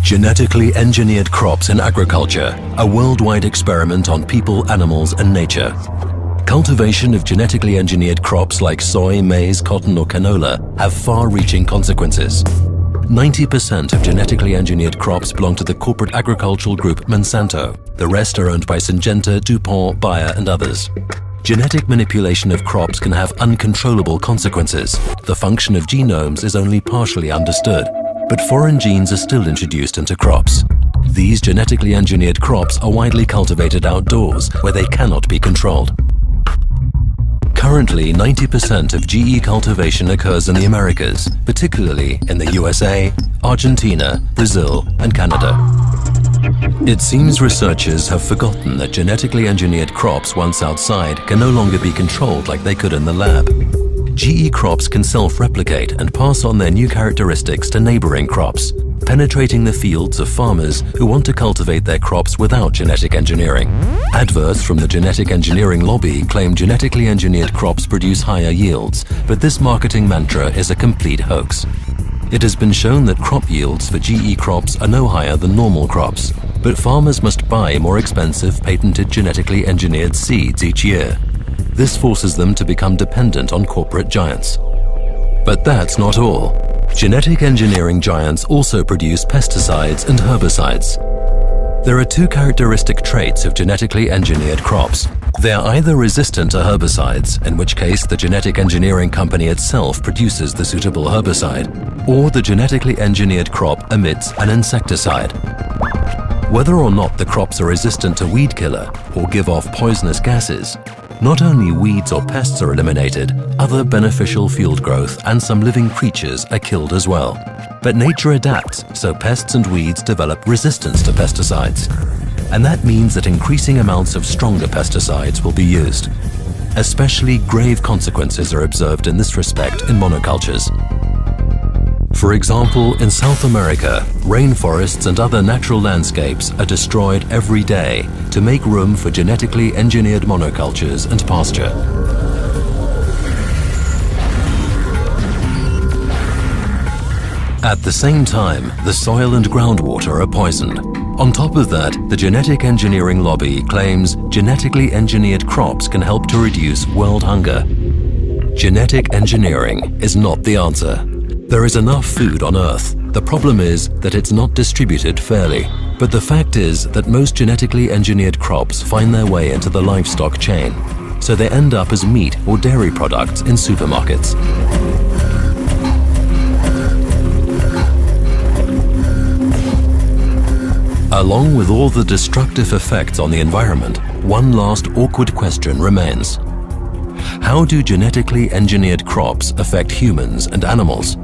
Genetically engineered crops in agriculture, a worldwide experiment on people, animals and nature. Cultivation of genetically engineered crops like soy, maize, cotton or canola have far-reaching consequences. 90% of genetically engineered crops belong to the corporate agricultural group Monsanto. The rest are owned by Syngenta, DuPont, Bayer and others. Genetic manipulation of crops can have uncontrollable consequences. The function of genomes is only partially understood, but foreign genes are still introduced into crops. These genetically engineered crops are widely cultivated outdoors, where they cannot be controlled. Currently, 90% of GE cultivation occurs in the Americas, particularly in the USA, Argentina, Brazil and Canada. It seems researchers have forgotten that genetically engineered crops once outside can no longer be controlled like they could in the lab. GE crops can self-replicate and pass on their new characteristics to neighboring crops, penetrating the fields of farmers who want to cultivate their crops without genetic engineering. Adverts from the genetic engineering lobby claim genetically engineered crops produce higher yields, but this marketing mantra is a complete hoax. It has been shown that crop yields for GE crops are no higher than normal crops, but farmers must buy more expensive patented genetically engineered seeds each year. This forces them to become dependent on corporate giants. But that's not all. Genetic engineering giants also produce pesticides and herbicides. There are two characteristic traits of genetically engineered crops. They are either resistant to herbicides, in which case the genetic engineering company itself produces the suitable herbicide, or the genetically engineered crop emits an insecticide. Whether or not the crops are resistant to weed killer or give off poisonous gases, not only weeds or pests are eliminated, other beneficial field growth and some living creatures are killed as well. But nature adapts, so pests and weeds develop resistance to pesticides. And that means that increasing amounts of stronger pesticides will be used. Especially grave consequences are observed in this respect in monocultures. For example, in South America, rainforests and other natural landscapes are destroyed every day to make room for genetically engineered monocultures and pasture. At the same time, the soil and groundwater are poisoned. On top of that, the genetic engineering lobby claims genetically engineered crops can help to reduce world hunger. Genetic engineering is not the answer. There is enough food on Earth. The problem is that it's not distributed fairly. But the fact is that most genetically engineered crops find their way into the livestock chain, so they end up as meat or dairy products in supermarkets. Along with all the destructive effects on the environment, one last awkward question remains. How do genetically engineered crops affect humans and animals?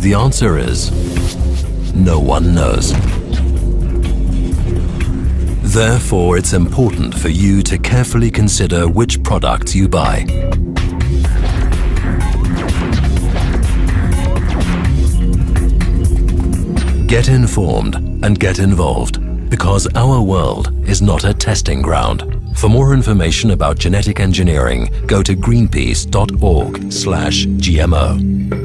The answer is, no one knows. Therefore, it's important for you to carefully consider which products you buy. Get informed and get involved, because our world is not a testing ground. For more information about genetic engineering, go to greenpeace.org/GMO.